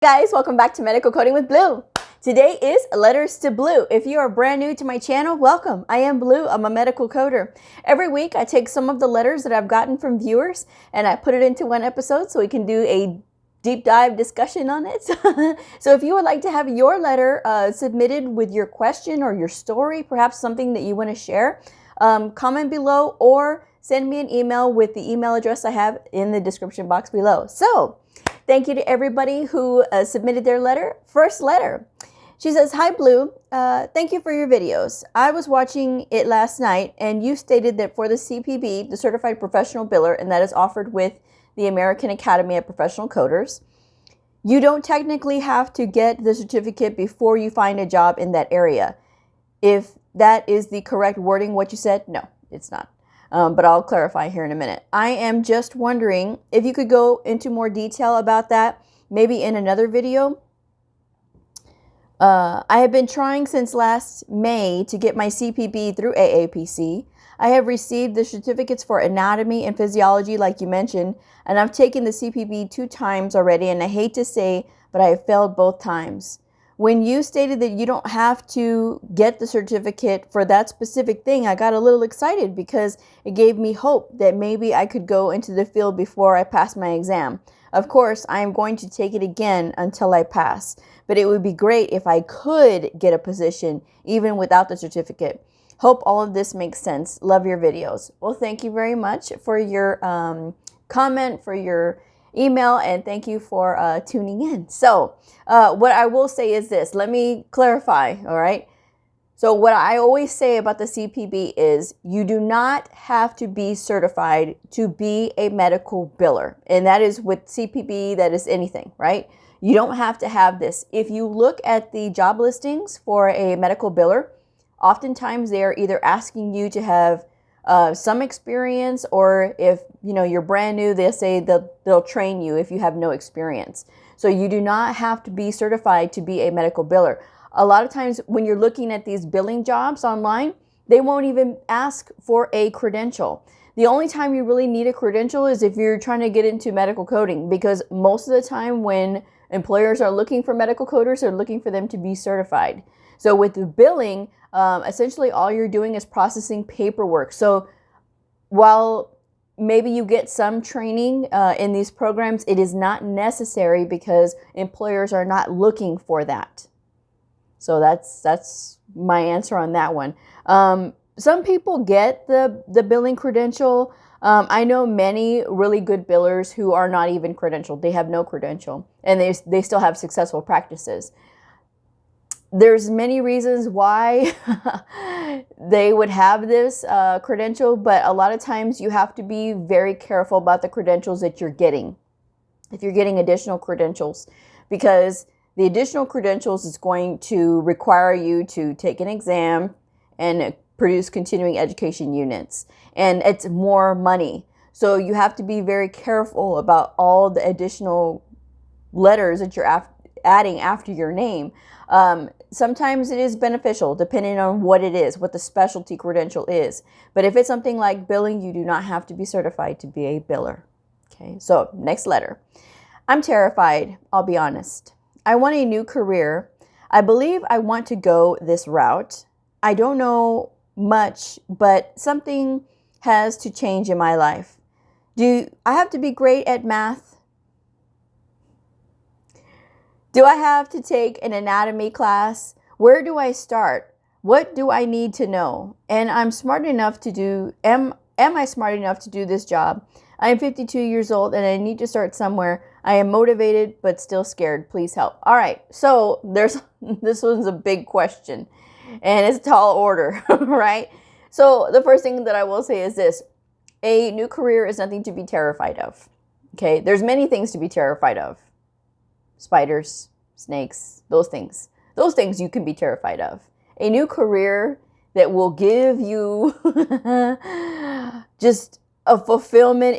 Guys, welcome back to Medical Coding with Blue. Today is Letters to Blue. If you are brand new to my channel, welcome. I am Blue. I'm a medical coder. Every week I take some of the letters that I've gotten from viewers and I put it into one episode so we can do a deep dive discussion on it. So if you would like to have your letter submitted with your question or your story, perhaps something that you want to share, comment below or send me an email with the email address I have in the description box below. So thank you to everybody who submitted their letter. First letter. She says, "Hi Blue, thank you for your videos. I was watching it last night and you stated that for the CPB, the Certified Professional Biller, and that is offered with the American Academy of Professional Coders, you don't technically have to get the certificate before you find a job in that area. If that is the correct wording, what you said, no, it's not. But I'll clarify here in a minute. I am just wondering if you could go into more detail about that, maybe in another video. I have been trying since last May to get my CPB through AAPC. I have received the certificates for anatomy and physiology like you mentioned, and I've taken the CPB 2 times already, and I hate to say, but I have failed both times. When you stated that you don't have to get the certificate for that specific thing, I got a little excited because it gave me hope that maybe I could go into the field before I pass my exam. Of course, I am going to take it again until I pass, but it would be great if I could get a position even without the certificate. Hope all of this makes sense. Love your videos." Well, thank you very much for your comment, for your email, and thank you for tuning in. So what I will say is this. Let me clarify, all right? So what I always say about the CPB is you do not have to be certified to be a medical biller. And that is with CPB, that is anything, right? You don't have to have this. If you look at the job listings for a medical biller, oftentimes they are either asking you to have some experience, or if you're brand new, they'll say they'll train you if you have no experience. So you do not have to be certified to be a medical biller. A lot of times when you're looking at these billing jobs online, they won't even ask for a credential. The only time you really need a credential is if you're trying to get into medical coding, because most of the time when employers are looking for medical coders, they're looking for them to be certified. So with the billing, essentially all you're doing is processing paperwork. So while maybe you get some training in these programs, it is not necessary because employers are not looking for that. So that's my answer on that one. Some people get the billing credential. I know many really good billers who are not even credentialed. They have no credential and they still have successful practices. There's many reasons why they would have this credential, but a lot of times you have to be very careful about the credentials that you're getting. If you're getting additional credentials, because the additional credentials is going to require you to take an exam and produce continuing education units, and it's more money. So you have to be very careful about all the additional letters that you're adding after your name. Sometimes it is beneficial depending on what it is, what the specialty credential is. But if it's something like billing, you do not have to be certified to be a biller. Okay, so next letter. "I'm terrified, I'll be honest. I want a new career. I believe I want to go this route. I don't know much, but something has to change in my life. Do I have to be great at math? Do I have to take an anatomy class? Where do I start? What do I need to know? And I'm smart enough to do, am I smart enough to do this job? I am 52 years old and I need to start somewhere. I am motivated but still scared. Please help." All right, so this one's a big question and it's a tall order, right? So the first thing that I will say is this. A new career is nothing to be terrified of. Okay, there's many things to be terrified of. Spiders, snakes, those things. Those things you can be terrified of. A new career that will give you just a fulfillment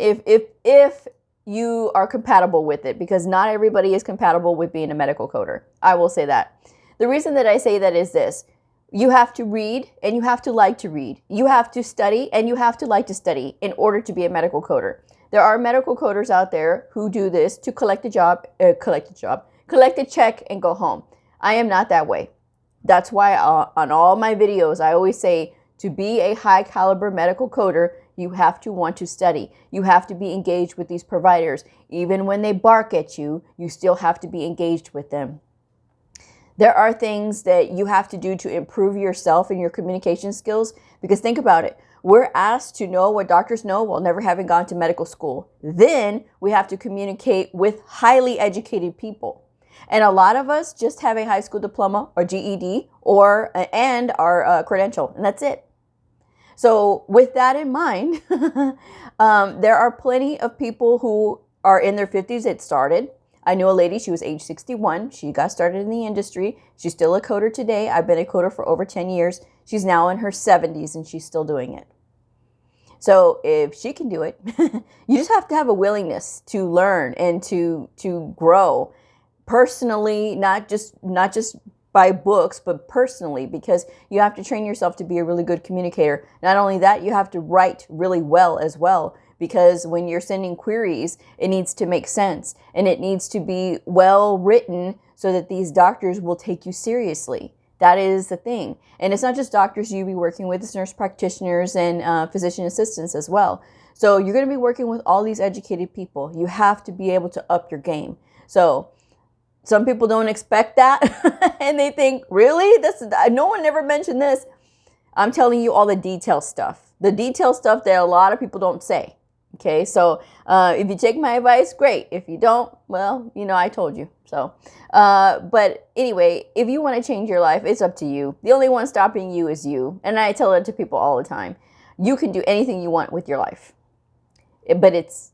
if you are compatible with it, because not everybody is compatible with being a medical coder. I will say that. The reason that I say that is this. You have to read and you have to like to read. You have to study and you have to like to study in order to be a medical coder. There are medical coders out there who do this to collect a job, collect a check, and go home. I am not that way. That's why on all my videos, I always say to be a high caliber medical coder, you have to want to study. You have to be engaged with these providers. Even when they bark at you, you still have to be engaged with them. There are things that you have to do to improve yourself and your communication skills, because think about it. We're asked to know what doctors know while never having gone to medical school. Then we have to communicate with highly educated people. And a lot of us just have a high school diploma or GED and our credential, and that's it. So with that in mind, there are plenty of people who are in their 50s that started. I knew a lady, she was age 61. She got started in the industry. She's still a coder today. I've been a coder for over 10 years. She's now in her 70s and she's still doing it. So if she can do it, you just have to have a willingness to learn and to grow personally, not just by books, but personally, because you have to train yourself to be a really good communicator. Not only that, you have to write really well as well, because when you're sending queries, it needs to make sense and it needs to be well written so that these doctors will take you seriously. That is the thing. And it's not just doctors you'll be working with, it's nurse practitioners and physician assistants as well. So you're going to be working with all these educated people. You have to be able to up your game. So some people don't expect that and they think, really? No one ever mentioned this. I'm telling you all the detail stuff. The detail stuff that a lot of people don't say. Okay, so if you take my advice, great. If you don't, well, I told you. So, but anyway, if you want to change your life, it's up to you. The only one stopping you is you. And I tell it to people all the time. You can do anything you want with your life, but it's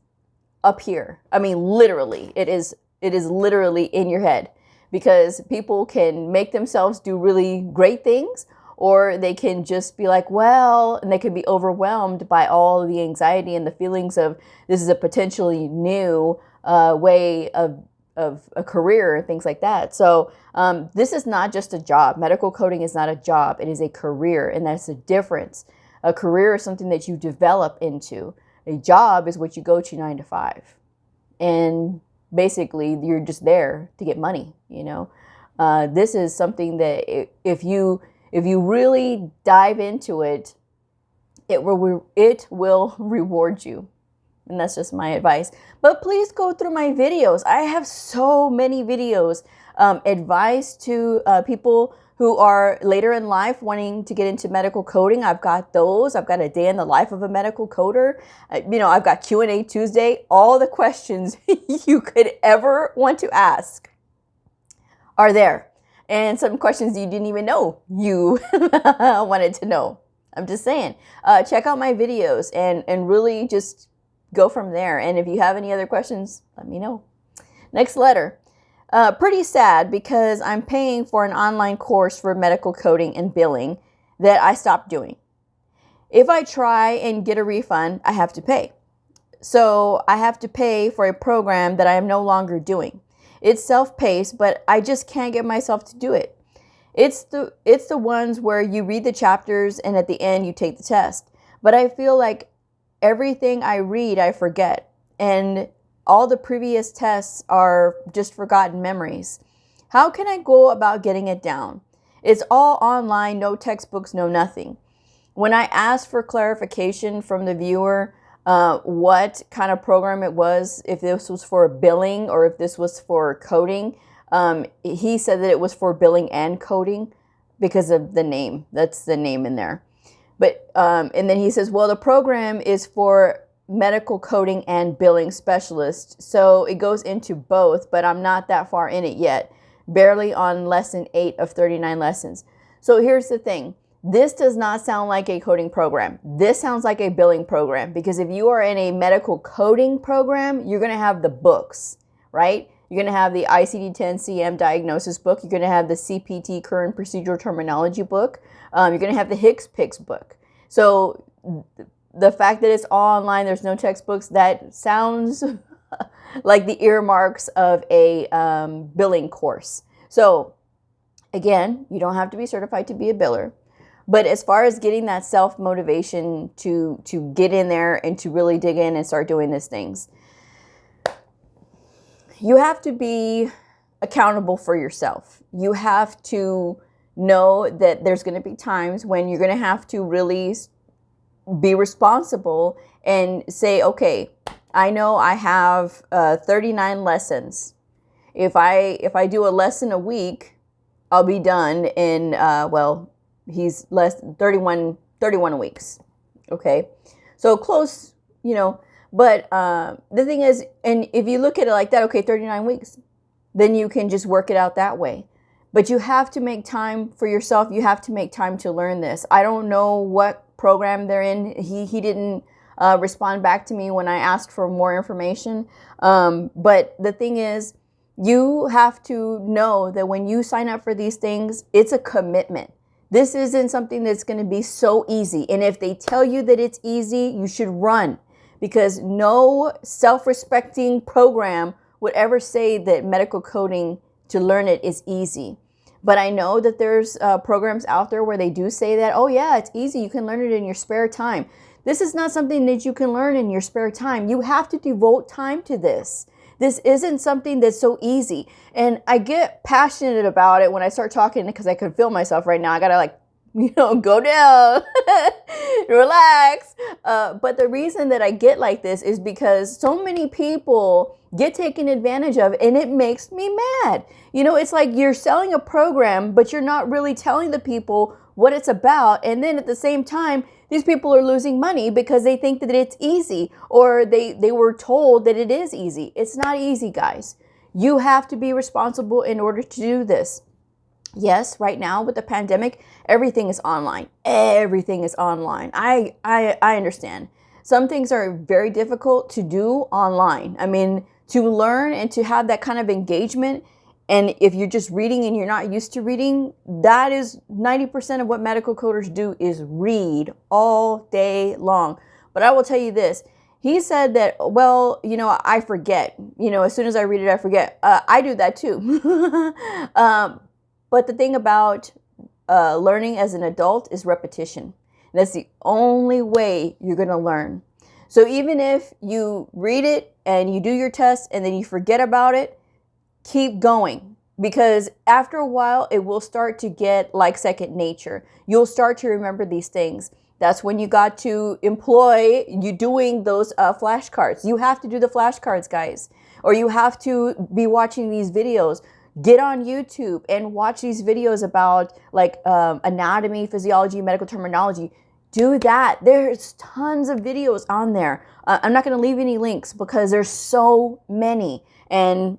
up here. I mean, literally, it is literally in your head, because people can make themselves do really great things, or they can just be like, well, and they can be overwhelmed by all the anxiety and the feelings of this is a potentially new way of a career and things like that. So this is not just a job. Medical coding is not a job. It is a career, and that's the difference. A career is something that you develop into. A job is what you go to 9 to 5. And basically, you're just there to get money, This is something that if you really dive into it, it will reward you. And that's just my advice. But please go through my videos. I have so many videos. Advice to people who are later in life wanting to get into medical coding. I've got those. I've got a day in the life of a medical coder. I've got Q&A Tuesday. All the questions you could ever want to ask are there. And some questions you didn't even know you wanted to know. I'm just saying. Check out my videos and really just go from there. And if you have any other questions, let me know. Next letter. Pretty sad, because I'm paying for an online course for medical coding and billing that I stopped doing. If I try and get a refund, I have to pay. So I have to pay for a program that I am no longer doing. It's self-paced, but I just can't get myself to do it. It's the ones where you read the chapters and at the end you take the test. But I feel like everything I read, I forget. And all the previous tests are just forgotten memories. How can I go about getting it down? It's all online, no textbooks, no nothing. When I asked for clarification from the viewer, what kind of program it was, if this was for billing or if this was for coding, he said that it was for billing and coding because of the name. That's the name in there. But and then he says, well, the program is for medical coding and billing specialist. So it goes into both, but I'm not that far in it yet. Barely on lesson 8 of 39 lessons. So here's the thing. This does not sound like a coding program. This sounds like a billing program, because if you are in a medical coding program, you're going to have the books, right? You're going to have the ICD-10-CM diagnosis book. You're going to have the CPT current procedural terminology book. You're going to have the HCPCS book. So the fact that it's all online, there's no textbooks, that sounds like the earmarks of a billing course. So again, you don't have to be certified to be a biller. But as far as getting that self-motivation to get in there and to really dig in and start doing these things, you have to be accountable for yourself. You have to know that there's going to be times when you're going to have to really be responsible and say, okay, I know I have 39 lessons. If I do a lesson a week, I'll be done in, well, he's less 31 weeks. Okay. So close, you know, but the thing is, and if you look at it like that, okay, 39 weeks, then you can just work it out that way. But you have to make time for yourself. You have to make time to learn this. I don't know what program they're in. He didn't respond back to me when I asked for more information. But the thing is, you have to know that when you sign up for these things, it's a commitment. This isn't something that's going to be so easy. And if they tell you that it's easy, you should run, because no self-respecting program would ever say that medical coding, to learn it, is easy. But I know that there's programs out there where they do say that, oh yeah, it's easy. You can learn it in your spare time. This is not something that you can learn in your spare time. You have to devote time to this. This isn't something that's so easy. And I get passionate about it when I start talking, because I can feel myself right now. I gotta go down, relax. But the reason that I get like this is because so many people get taken advantage of, and it makes me mad. You know, it's like you're selling a program, but you're not really telling the people what it's about. And then at the same time, these people are losing money because they think that it's easy, or they were told that it is easy. It's not easy, guys. You have to be responsible in order to do this. Yes, right now with the pandemic, everything is online. Everything is online. I understand. Some things are very difficult to do online. I mean, to learn and to have that kind of engagement, and if you're just reading and you're not used to reading, that is 90% of what medical coders do, is read all day long. But I will tell you this. He said that, well, you know, I forget. You know, as soon as I read it, I forget. I do that too. But the thing about learning as an adult is repetition. That's the only way you're going to learn. So even if you read it and you do your test and then you forget about it, keep going, because after a while, it will start to get like second nature. You'll start to remember these things. That's when you got to employ you doing those flashcards. You have to do the flashcards, guys, or you have to be watching these videos. Get on YouTube and watch these videos about like anatomy, physiology, medical terminology. Do that. There's tons of videos on there. I'm not going to leave any links because there's so many. And,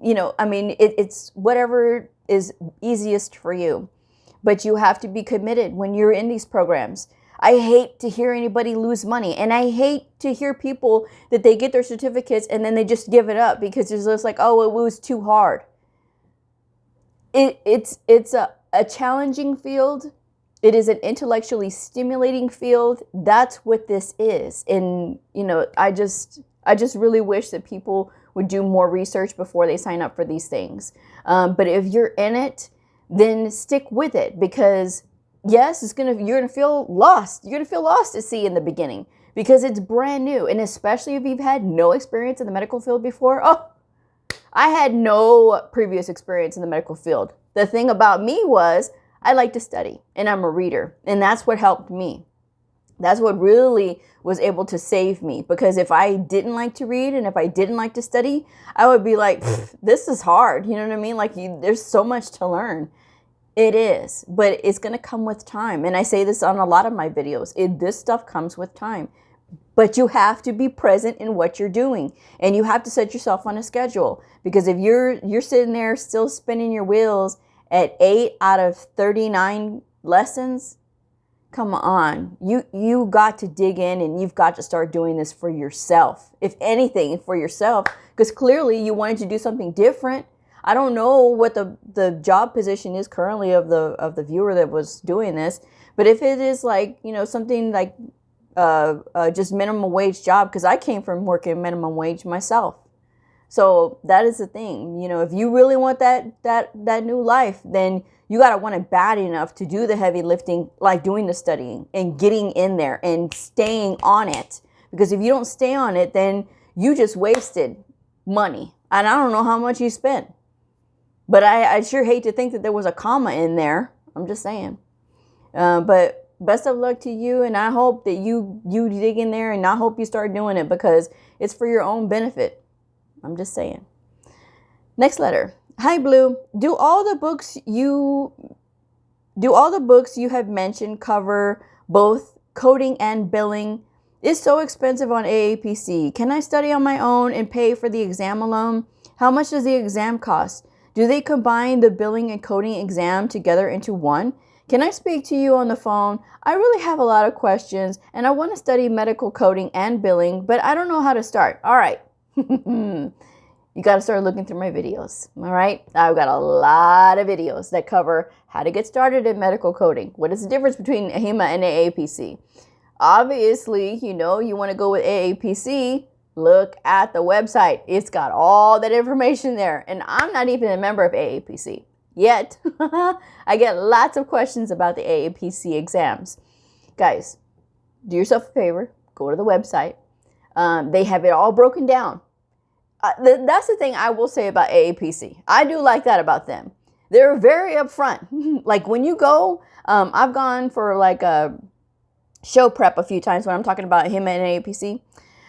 you know, I mean, it's whatever is easiest for you. But you have to be committed when you're in these programs. I hate to hear anybody lose money. And I hate to hear people that they get their certificates and then they just give it up because it's just like, oh, it was too hard. It's a challenging field. It is an intellectually stimulating field. That's what this is. And, you know, I just really wish that people would do more research before they sign up for these things. But if you're in it, then stick with it, because yes, you're gonna feel lost. You're gonna feel lost at sea in the beginning because it's brand new. And especially if you've had no experience in the medical field before. Oh, I had no previous experience in the medical field. The thing about me was I like to study and I'm a reader, and that's what helped me. That's what really was able to save me, because if I didn't like to read and if I didn't like to study, I would be like, this is hard. You know what I mean? Like there's so much to learn. It is, but it's going to come with time. And I say this on a lot of my videos. This stuff comes with time. But you have to be present in what you're doing, and you have to set yourself on a schedule, because if you're sitting there still spinning your wheels at 8 out of 39 lessons, come on, you got to dig in and you've got to start doing this for yourself. If anything, for yourself, because clearly you wanted to do something different. I don't know what the job position is currently of the viewer that was doing this, but if it is like, you know, something like just minimum wage job, because I came from working minimum wage myself. So that is the thing. You know, if you really want that new life, then you got to want it bad enough to do the heavy lifting, like doing the studying and getting in there and staying on it. Because if you don't stay on it, then you just wasted money. And I don't know how much you spent. But I sure hate to think that there was a comma in there. I'm just saying. But best of luck to you, and I hope that you dig in there, and I hope you start doing it because it's for your own benefit. I'm just saying. Next letter. Hi, Blue. Do all the books you have mentioned cover both coding and billing? It's so expensive on AAPC. Can I study on my own and pay for the exam alone? How much does the exam cost? Do they combine the billing and coding exam together into one? Can I speak to you on the phone? I really have a lot of questions and I want to study medical coding and billing, but I don't know how to start. All right. You got to start looking through my videos. All right. I've got a lot of videos that cover how to get started in medical coding. What is the difference between AHIMA and AAPC? Obviously, you want to go with AAPC. Look at the website. It's got all that information there. And I'm not even a member of AAPC yet. I get lots of questions about the AAPC exams. Guys, do yourself a favor. Go to the website. They have it all broken down. That's the thing I will say about AAPC. I do like that about them. They're very upfront. Like when you go, I've gone for like a show prep a few times when I'm talking about AHIMA and AAPC.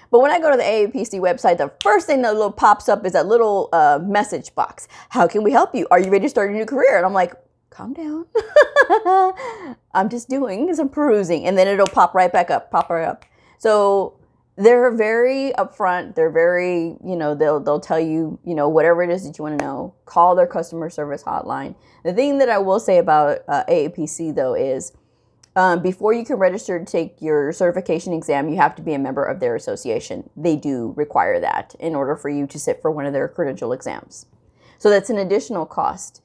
But when I go to the AAPC website, the first thing that little pops up is that little message box. How can we help you? Are you ready to start a new career? And I'm like, calm down. I'm just doing some perusing. And then it'll pop right back up, pop right up. So they're very upfront. They're very, they'll tell you, whatever it is that you want to know. Call their customer service hotline. The thing that I will say about AAPC, though, is before you can register to take your certification exam, you have to be a member of their association. They do require that in order for you to sit for one of their credential exams. So that's an additional cost.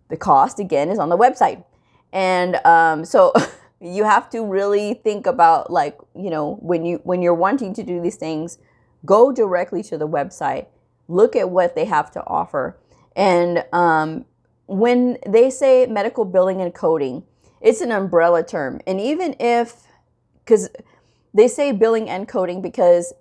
The cost, again, is on the website. And so you have to really think about, like, when you're wanting to do these things, go directly to the website, look at what they have to offer. And when they say medical billing and coding, it's an umbrella term. And even because they say billing and coding, because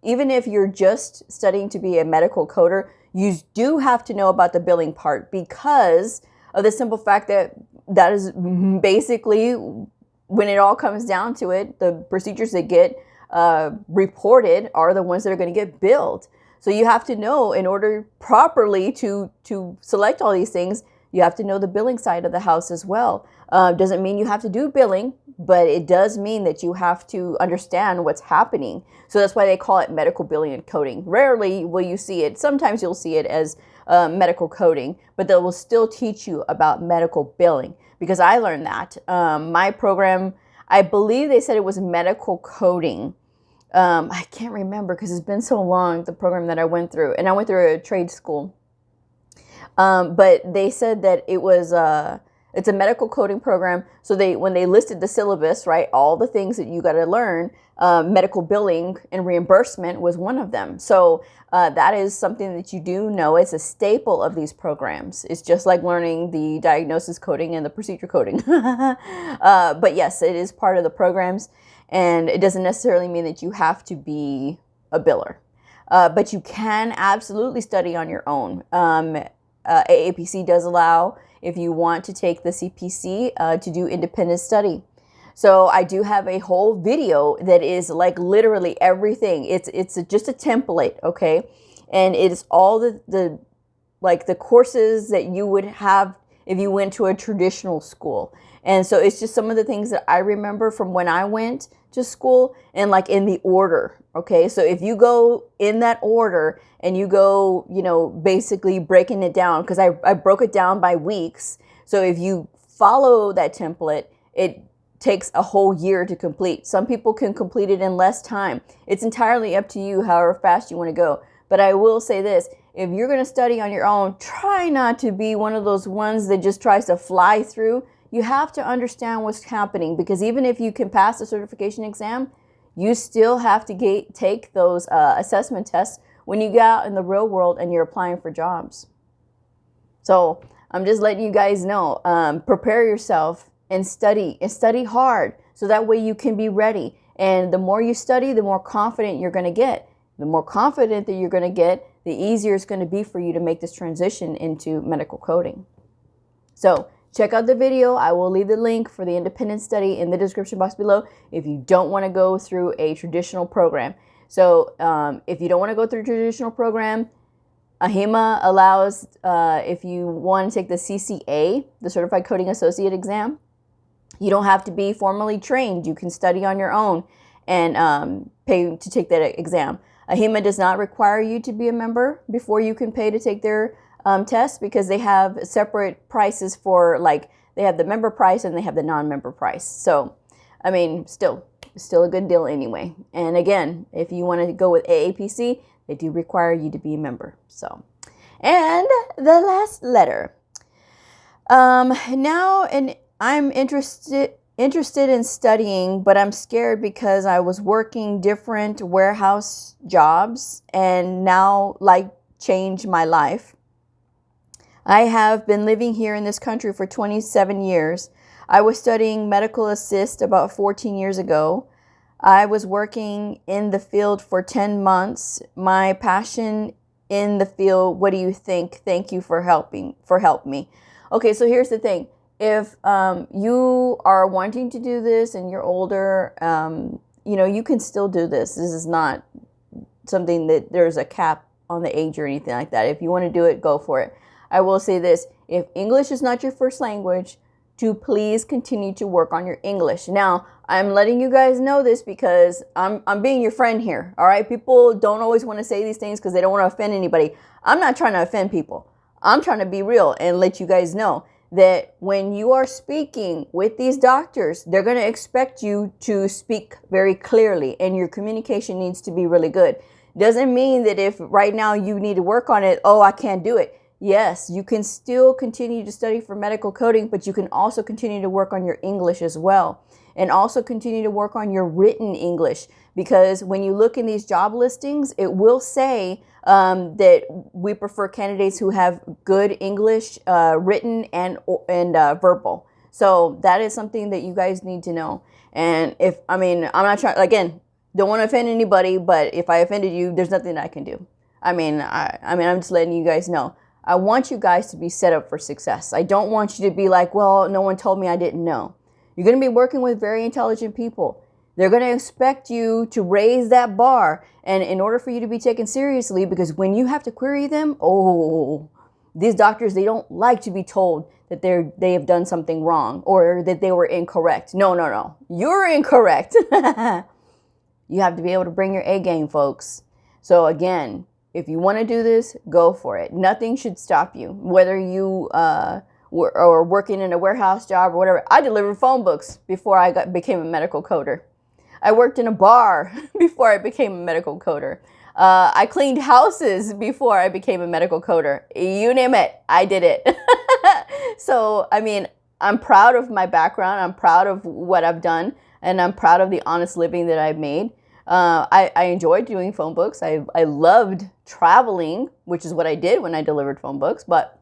even if you're just studying to be a medical coder, you do have to know about the billing part because of the simple fact that is basically, when it all comes down to it, the procedures that get reported are the ones that are going to get billed. So you have to know, in order properly to select all these things, you have to know the billing side of the house as well. Doesn't mean you have to do billing, but it does mean that you have to understand what's happening. So that's why they call it medical billing and coding. Rarely will you see it. Sometimes you'll see it as medical coding, but they will still teach you about medical billing, because I learned that. My program, I believe they said it was medical coding. I can't remember because it's been so long, the program that I went through. And I went through a trade school. But they said that it was it's a medical coding program. So when they listed the syllabus, right, all the things that you got to learn, medical billing and reimbursement was one of them. So that is something that you do know. It's a staple of these programs. It's just like learning the diagnosis coding and the procedure coding. But yes, it is part of the programs, and it doesn't necessarily mean that you have to be a biller. But you can absolutely study on your own. AAPC does allow, if you want to take the CPC, to do independent study. So I do have a whole video that is like literally everything. It's just a template, okay? And it is all the courses that you would have if you went to a traditional school. And so it's just some of the things that I remember from when I went to school, and like in the order, okay? So if you go in that order and you go, basically breaking it down, because I broke it down by weeks. So if you follow that template, it takes a whole year to complete. Some people can complete it in less time. It's entirely up to you however fast you want to go. But I will say this, if you're going to study on your own, try not to be one of those ones that just tries to fly through. You have to understand what's happening, because even if you can pass the certification exam, you still have to take those assessment tests when you get out in the real world and you're applying for jobs. So I'm just letting you guys know, prepare yourself and study hard, so that way you can be ready. And the more you study, the more confident you're going to get. The more confident that you're going to get, the easier it's going to be for you to make this transition into medical coding. So check out the video. I will leave the link for the independent study in the description box below if you don't want to go through a traditional program. So if you don't want to go through a traditional program, AHIMA allows, if you want to take the CCA, the Certified Coding Associate exam, you don't have to be formally trained. You can study on your own and pay to take that exam. AHIMA does not require you to be a member before you can pay to take their test, because they have separate prices for, like, they have the member price and they have the non-member price. So, I mean, still a good deal anyway. And again, if you want to go with AAPC, they do require you to be a member. So, and the last letter. I'm interested in studying, but I'm scared because I was working different warehouse jobs and now change my life. I have been living here in this country for 27 years. I was studying medical assist about 14 years ago. I was working in the field for 10 months. My passion in the field, what do you think? Thank you for helping me. Okay, so here's the thing. If you are wanting to do this and you're older, you can still do this. This is not something that there's a cap on the age or anything like that. If you want to do it, go for it. I will say this, if English is not your first language, to please continue to work on your English. Now, I'm letting you guys know this because I'm being your friend here, all right? People don't always want to say these things because they don't want to offend anybody. I'm not trying to offend people. I'm trying to be real and let you guys know that when you are speaking with these doctors, they're going to expect you to speak very clearly, and your communication needs to be really good. Doesn't mean that if right now you need to work on it, oh, I can't do it. Yes, you can still continue to study for medical coding, but you can also continue to work on your English as well. And also continue to work on your written English, because when you look in these job listings, it will say that we prefer candidates who have good English, written and verbal. So that is something that you guys need to know. And I'm not trying, again, don't want to offend anybody, but if I offended you, there's nothing I can do. I'm just letting you guys know. I want you guys to be set up for success. I don't want you to be like, well, no one told me, I didn't know. You're going to be working with very intelligent people. They're going to expect you to raise that bar. And in order for you to be taken seriously, because when you have to query them, these doctors, they don't like to be told that they have done something wrong or that they were incorrect. No. You're incorrect. You have to be able to bring your A game, folks. So again, if you want to do this, go for it. Nothing should stop you, whether you or working in a warehouse job or whatever. I delivered phone books before I became a medical coder. I worked in a bar before I became a medical coder. I cleaned houses before I became a medical coder. You name it, I did it. So, I'm proud of my background. I'm proud of what I've done, and I'm proud of the honest living that I've made. I enjoyed doing phone books. I loved traveling, which is what I did when I delivered phone books, but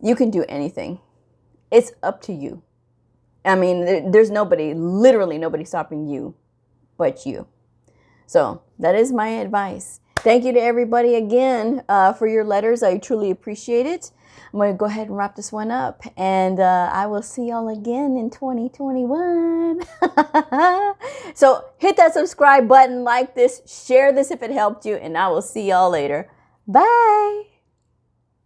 you can do anything. It's up to you. There's literally nobody stopping you but you. So that is my advice. Thank you to everybody again for your letters. I truly appreciate it. I'm going to go ahead and wrap this one up, and I will see y'all again in 2021. So hit that subscribe button, like this, share this if it helped you, and I will see y'all later. Bye.